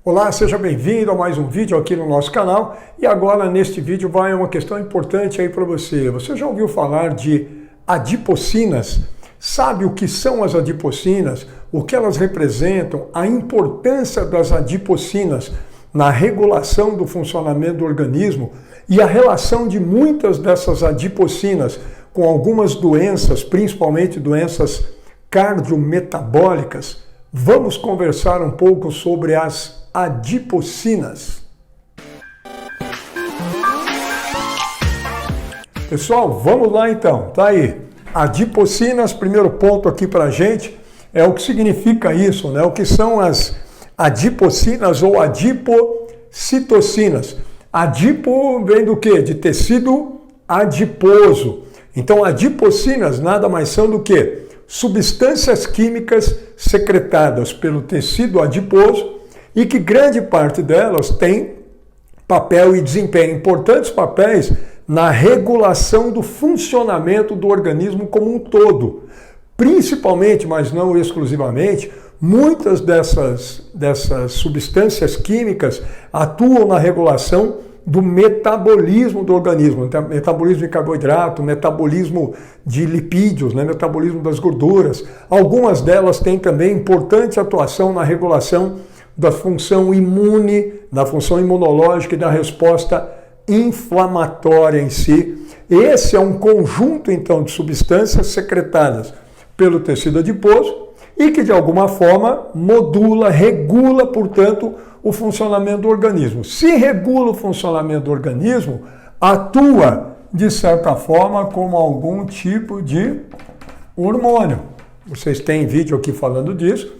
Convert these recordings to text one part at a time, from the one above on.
Olá, seja bem-vindo a mais um vídeo aqui no nosso canal. E agora neste vídeo vai uma questão importante aí para você. Você já ouviu falar de adipocinas? Sabe o que são as adipocinas? O que elas representam? A importância das adipocinas na regulação do funcionamento do organismo e a relação de muitas dessas adipocinas com algumas doenças, principalmente doenças cardiometabólicas. Vamos conversar um pouco sobre as adipocinas. Pessoal, vamos lá então, tá aí. Adipocinas, primeiro ponto aqui pra gente, é o que significa isso, né? O que são as adipocinas ou adipocitocinas. Adipo vem do quê? De tecido adiposo. Então, adipocinas nada mais são do que substâncias químicas secretadas pelo tecido adiposo e que grande parte delas tem papel e desempenho, importantes papéis na regulação do funcionamento do organismo como um todo. Principalmente, mas não exclusivamente, muitas dessas substâncias químicas atuam na regulação do metabolismo do organismo, metabolismo de carboidrato, metabolismo de lipídios, né, metabolismo das gorduras. Algumas delas têm também importante atuação na regulação da função imune, da função imunológica e da resposta inflamatória em si. Esse é um conjunto, então, de substâncias secretadas pelo tecido adiposo e que, de alguma forma, modula, regula, portanto, o funcionamento do organismo. Se regula o funcionamento do organismo, atua, de certa forma, como algum tipo de hormônio. Vocês têm vídeo aqui falando disso.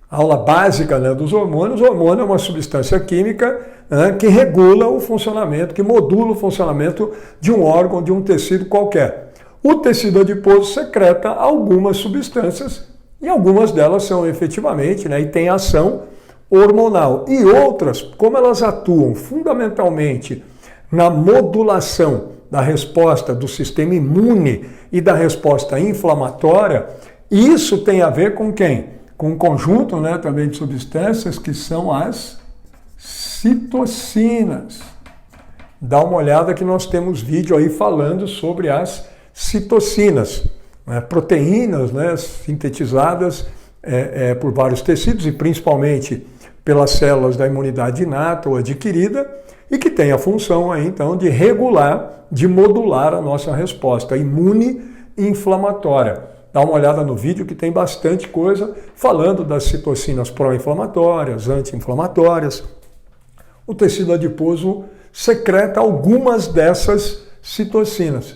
Aula básica, né, dos hormônios. O hormônio é uma substância química, né, que regula o funcionamento, que modula o funcionamento de um órgão, de um tecido qualquer. O tecido adiposo secreta algumas substâncias e algumas delas são efetivamente, né, e têm ação hormonal. E outras, como elas atuam fundamentalmente na modulação da resposta do sistema imune e da resposta inflamatória, isso tem a ver com quem? Com um conjunto, né, também de substâncias que são as citocinas. Dá uma olhada que nós temos vídeo aí falando sobre as citocinas, né, proteínas, né, sintetizadas por vários tecidos e principalmente pelas células da imunidade inata ou adquirida e que tem a função aí, então, de regular, de modular a nossa resposta imune e inflamatória. Dá uma olhada no vídeo que tem bastante coisa falando das citocinas pró-inflamatórias, anti-inflamatórias. O tecido adiposo secreta algumas dessas citocinas.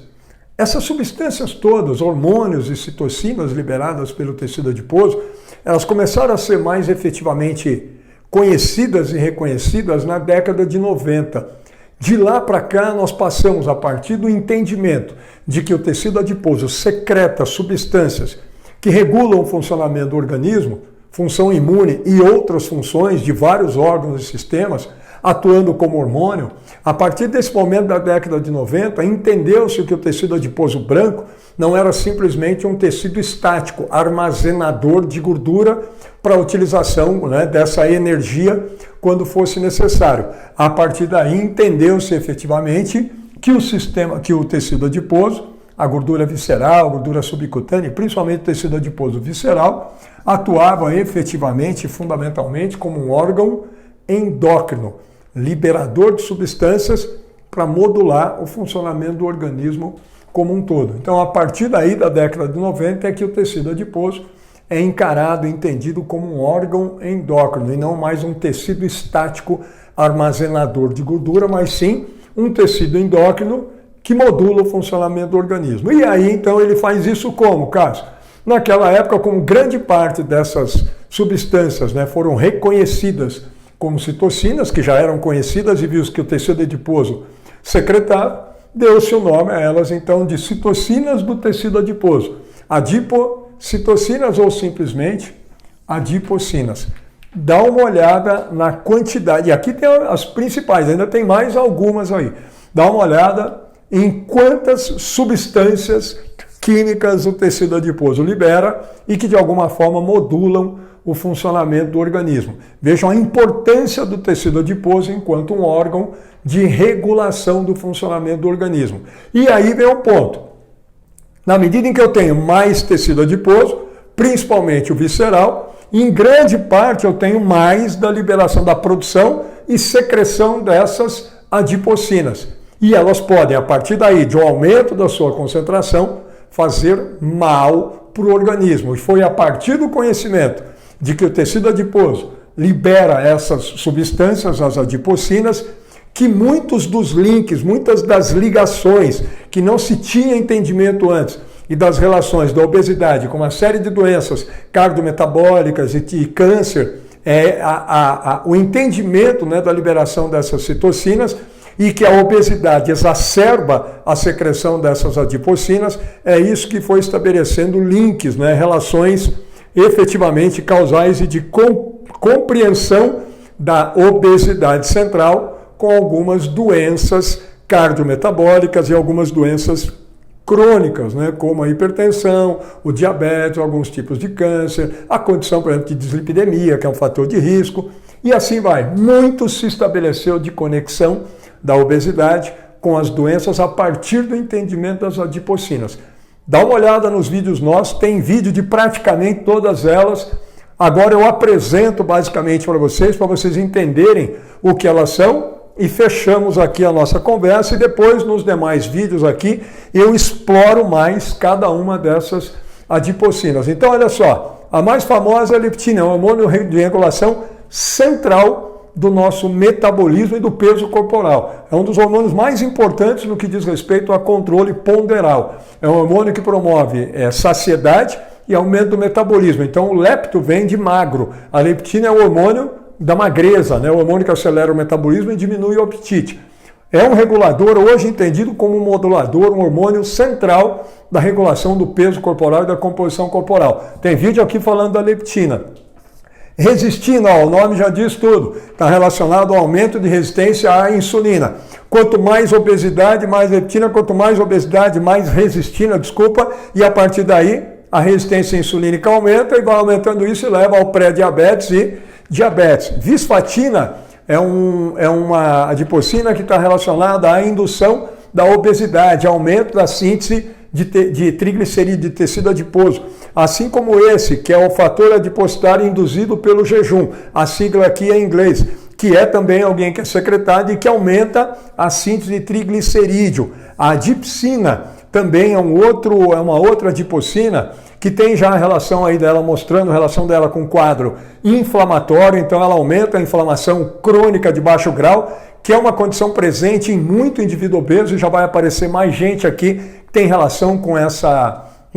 Essas substâncias todas, hormônios e citocinas liberadas pelo tecido adiposo, elas começaram a ser mais efetivamente conhecidas e reconhecidas na década de 90. De lá para cá, nós passamos, a partir do entendimento de que o tecido adiposo secreta substâncias que regulam o funcionamento do organismo, função imune e outras funções de vários órgãos e sistemas, atuando como hormônio. A partir desse momento da década de 90, entendeu-se que o tecido adiposo branco não era simplesmente um tecido estático, armazenador de gordura para a utilização, né, dessa energia quando fosse necessário. A partir daí, entendeu-se efetivamente que o tecido adiposo, a gordura visceral, a gordura subcutânea, principalmente o tecido adiposo visceral, atuava efetivamente, fundamentalmente, como um órgão endócrino, liberador de substâncias para modular o funcionamento do organismo como um todo. Então, a partir daí da década de 90 é que o tecido adiposo é encarado, entendido como um órgão endócrino e não mais um tecido estático armazenador de gordura, mas sim um tecido endócrino que modula o funcionamento do organismo. E aí, então, ele faz isso como, Cássio? Naquela época, como grande parte dessas substâncias, né, foram reconhecidas como citocinas, que já eram conhecidas e viu que o tecido adiposo secretava, deu-se o nome a elas, então, de citocinas do tecido adiposo. Adipocitocinas ou simplesmente adipocinas. Dá uma olhada na quantidade. E aqui tem as principais, ainda tem mais algumas aí. Dá uma olhada em quantas substâncias químicas o tecido adiposo libera e que de alguma forma modulam o funcionamento do organismo. Vejam a importância do tecido adiposo enquanto um órgão de regulação do funcionamento do organismo. E aí vem o ponto. Na medida em que eu tenho mais tecido adiposo, principalmente o visceral, em grande parte eu tenho mais da liberação da produção e secreção dessas adipocinas. E elas podem, a partir daí, de um aumento da sua concentração, fazer mal para o organismo. E foi a partir do conhecimento de que o tecido adiposo libera essas substâncias, as adipocinas, que muitos dos links, muitas das ligações que não se tinha entendimento antes e das relações da obesidade com uma série de doenças cardiometabólicas e câncer, o entendimento, né, da liberação dessas citocinas e que a obesidade exacerba a secreção dessas adipocinas, é isso que foi estabelecendo links, né, relações efetivamente causais e de compreensão da obesidade central com algumas doenças cardiometabólicas e algumas doenças crônicas, né, como a hipertensão, o diabetes, alguns tipos de câncer, a condição, por exemplo, de dislipidemia, que é um fator de risco, e assim vai. Muito se estabeleceu de conexão da obesidade com as doenças a partir do entendimento das adipocinas. Dá uma olhada nos vídeos nossos, tem vídeo de praticamente todas elas. Agora eu apresento basicamente para vocês entenderem o que elas são, e fechamos aqui a nossa conversa, e depois nos demais vídeos aqui eu exploro mais cada uma dessas adipocinas. Então olha só, a mais famosa é a leptina, é um hormônio de regulação central do nosso metabolismo e do peso corporal. É um dos hormônios mais importantes no que diz respeito a controle ponderal. É um hormônio que promove saciedade e aumento do metabolismo. Então o lepto vem de magro, a leptina é o hormônio da magreza, né? O hormônio que acelera o metabolismo e diminui o apetite. É um regulador, hoje entendido como um modulador, um hormônio central da regulação do peso corporal e da composição corporal. Tem vídeo aqui falando da leptina. Resistina, o nome já diz tudo, está relacionado ao aumento de resistência à insulina. Quanto mais obesidade, mais leptina, quanto mais obesidade, mais resistina, e a partir daí a resistência insulínica aumenta e vai aumentando isso e leva ao pré-diabetes e diabetes. Visfatina é uma adipocina que está relacionada à indução da obesidade, aumento da síntese de triglicerídeos, de tecido adiposo. Assim como esse, que é o fator adipositário induzido pelo jejum. A sigla aqui é em inglês, que é também alguém que é secretado e que aumenta a síntese de triglicerídeo. A adipsina também é uma outra adipocina que tem já a relação aí dela, mostrando a relação dela com o quadro inflamatório, então ela aumenta a inflamação crônica de baixo grau, que é uma condição presente em muito indivíduo obeso, e já vai aparecer mais gente aqui que tem relação com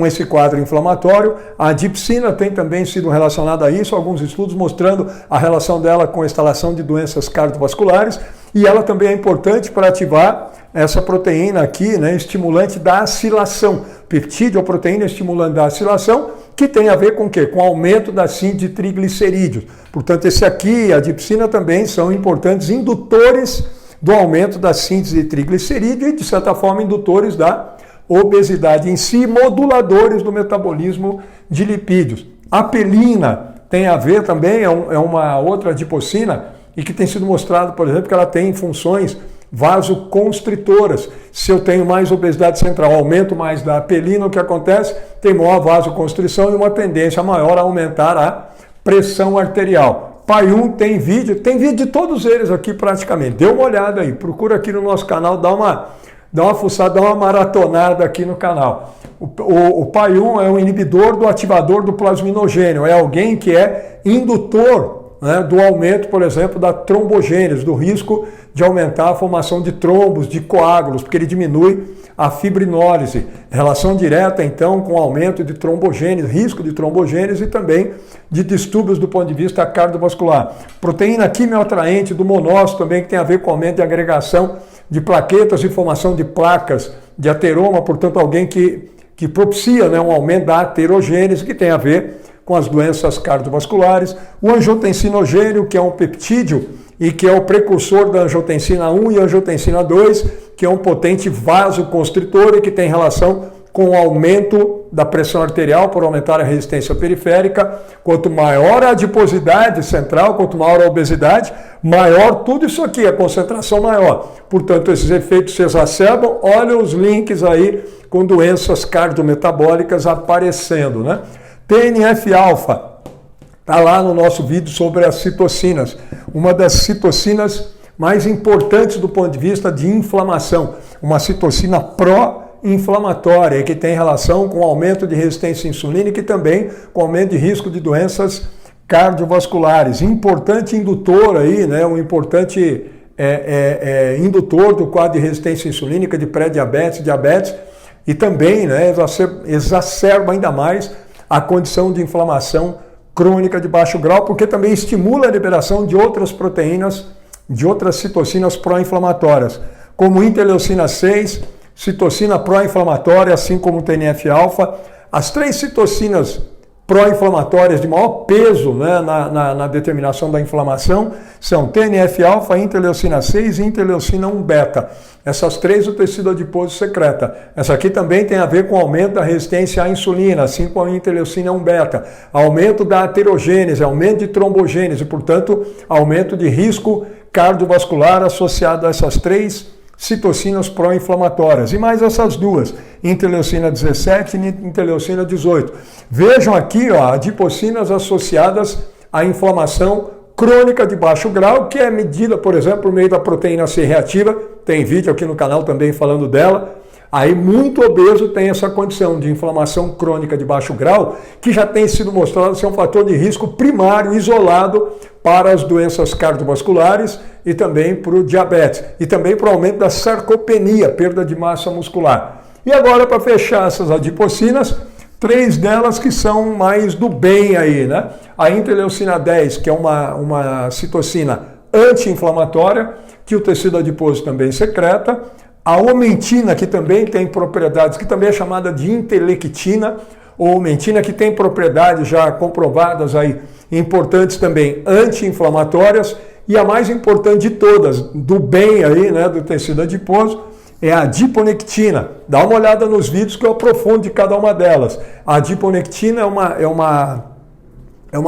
esse quadro inflamatório. A adipsina tem também sido relacionada a isso, alguns estudos mostrando a relação dela com a instalação de doenças cardiovasculares, e ela também é importante para ativar essa proteína aqui, né, estimulante da acilação. Peptídeo, a proteína estimulante da acilação, que tem a ver com o quê? Com o aumento da síntese de triglicerídeos. Portanto, esse aqui e a adipsina também são importantes indutores do aumento da síntese de triglicerídeo e, de certa forma, indutores da obesidade em si, moduladores do metabolismo de lipídios. A apelina tem a ver também, é uma outra adipocina, e que tem sido mostrado, por exemplo, que ela tem funções vasoconstritoras. Se eu tenho mais obesidade central, aumento mais da apelina, o que acontece? Tem maior vasoconstrição e uma tendência maior a aumentar a pressão arterial. PAI-1 tem vídeo de todos eles aqui praticamente. Dê uma olhada aí, procura aqui no nosso canal, dá uma fuçada, dá uma maratonada aqui no canal. O PAI-1 é um inibidor do ativador do plasminogênio, é alguém que é indutor, né, do aumento, por exemplo, da trombogênese, do risco de aumentar a formação de trombos, de coágulos, porque ele diminui a fibrinólise. Relação direta, então, com o aumento de trombogênese, risco de trombogênese e também de distúrbios do ponto de vista cardiovascular. Proteína quimioatraente do monócito também, que tem a ver com o aumento de agregação de plaquetas e formação de placas de ateroma, portanto, alguém que propicia, né, um aumento da aterogênese, que tem a ver com as doenças cardiovasculares. O angiotensinogênio, que é um peptídeo e que é o precursor da angiotensina 1 e angiotensina 2, que é um potente vasoconstritor e que tem relação com o aumento da pressão arterial por aumentar a resistência periférica. Quanto maior a adiposidade central, quanto maior a obesidade, maior tudo isso aqui, a concentração maior. Portanto, esses efeitos se exacerbam. Olha os links aí com doenças cardiometabólicas aparecendo, né? TNF-alfa, está lá no nosso vídeo sobre as citocinas. Uma das citocinas mais importantes do ponto de vista de inflamação. Uma citocina pró-inflamatória, que tem relação com o aumento de resistência insulínica e também com o aumento de risco de doenças cardiovasculares. Importante indutor aí, né? Um importante indutor do quadro de resistência insulínica, de pré-diabetes, diabetes, e também, né, exacerba ainda mais a condição de inflamação crônica de baixo grau, porque também estimula a liberação de outras proteínas, de outras citocinas pró-inflamatórias, como interleucina 6, citocina pró-inflamatória, assim como o TNF-alfa. As 3 citocinas pró-inflamatórias de maior peso, né, na determinação da inflamação são TNF-alfa, interleucina 6 e interleucina 1-beta. Essas 3 o tecido adiposo secreta. Essa aqui também tem a ver com o aumento da resistência à insulina, assim como a interleucina 1-beta. Aumento da aterogênese, aumento de trombogênese, portanto, aumento de risco cardiovascular associado a essas 3 citocinas pró-inflamatórias. E mais essas 2, interleucina 17 e interleucina 18. Vejam aqui, ó, adipocinas associadas à inflamação crônica de baixo grau, que é medida, por exemplo, por meio da proteína C reativa. Tem vídeo aqui no canal também falando dela. Aí muito obeso tem essa condição de inflamação crônica de baixo grau, que já tem sido mostrado ser um fator de risco primário, isolado, para as doenças cardiovasculares e também para o diabetes. E também para o aumento da sarcopenia, perda de massa muscular. E agora, para fechar essas adipocinas, 3 delas que são mais do bem aí, né? A interleucina 10, que é uma citocina anti-inflamatória, que o tecido adiposo também secreta. A omentina, que também tem propriedades, que também é chamada de intelectina, ou omentina, que tem propriedades já comprovadas aí, importantes também anti-inflamatórias. E a mais importante de todas, do bem aí, né, do tecido adiposo, é a adiponectina. Dá uma olhada nos vídeos que eu aprofundo de cada uma delas. A adiponectina é uma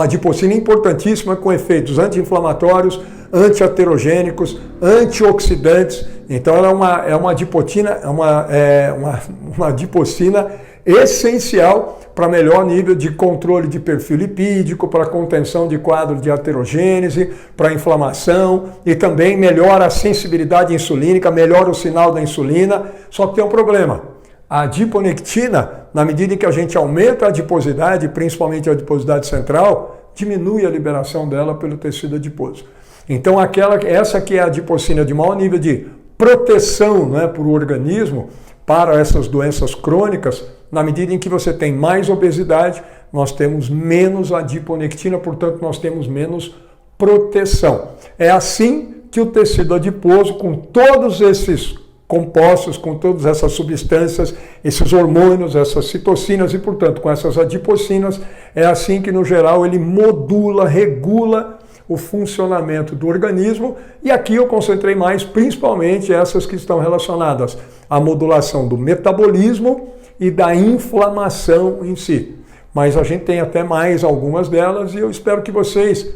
adipocina importantíssima com efeitos anti-inflamatórios, anti-aterogênicos, antioxidantes. Então ela é uma adipocina, uma adipocina essencial para melhor nível de controle de perfil lipídico, para contenção de quadro de aterogênese, para inflamação, e também melhora a sensibilidade insulínica, melhora o sinal da insulina. Só que tem um problema. A adiponectina, na medida em que a gente aumenta a adiposidade, principalmente a adiposidade central, diminui a liberação dela pelo tecido adiposo. Então essa que é a adipocina de maior nível de proteção, né, para o organismo, para essas doenças crônicas. Na medida em que você tem mais obesidade, nós temos menos adiponectina, portanto nós temos menos proteção. É assim que o tecido adiposo, com todos esses compostos, com todas essas substâncias, esses hormônios, essas citocinas e, portanto, com essas adipocinas, é assim que, no geral, ele modula, regula o funcionamento do organismo. E aqui eu concentrei mais, principalmente, essas que estão relacionadas à modulação do metabolismo e da inflamação em si. Mas a gente tem até mais algumas delas e eu espero que vocês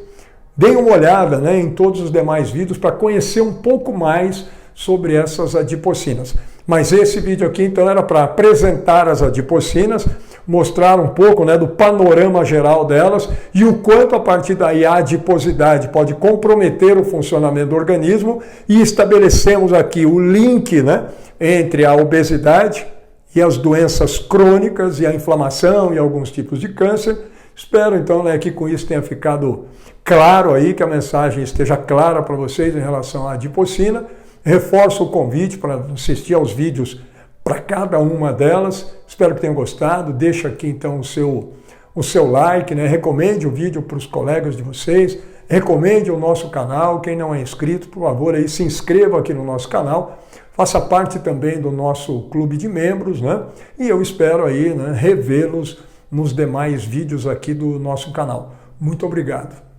deem uma olhada, né, em todos os demais vídeos para conhecer um pouco mais sobre essas adipocinas. Mas esse vídeo aqui, então, era para apresentar as adipocinas, mostrar um pouco, né, do panorama geral delas e o quanto a partir daí a adiposidade pode comprometer o funcionamento do organismo, e estabelecemos aqui o link, né, entre a obesidade e as doenças crônicas e a inflamação e alguns tipos de câncer. Espero, então, né, que com isso tenha ficado claro aí, que a mensagem esteja clara para vocês em relação à adipocina. Reforço o convite para assistir aos vídeos para cada uma delas. Espero que tenham gostado. Deixa aqui então o seu like, né? Recomende o vídeo para os colegas de vocês. Recomende o nosso canal. Quem não é inscrito, por favor, aí se inscreva aqui no nosso canal. Faça parte também do nosso clube de membros, né? E eu espero aí, né, revê-los nos demais vídeos aqui do nosso canal. Muito obrigado.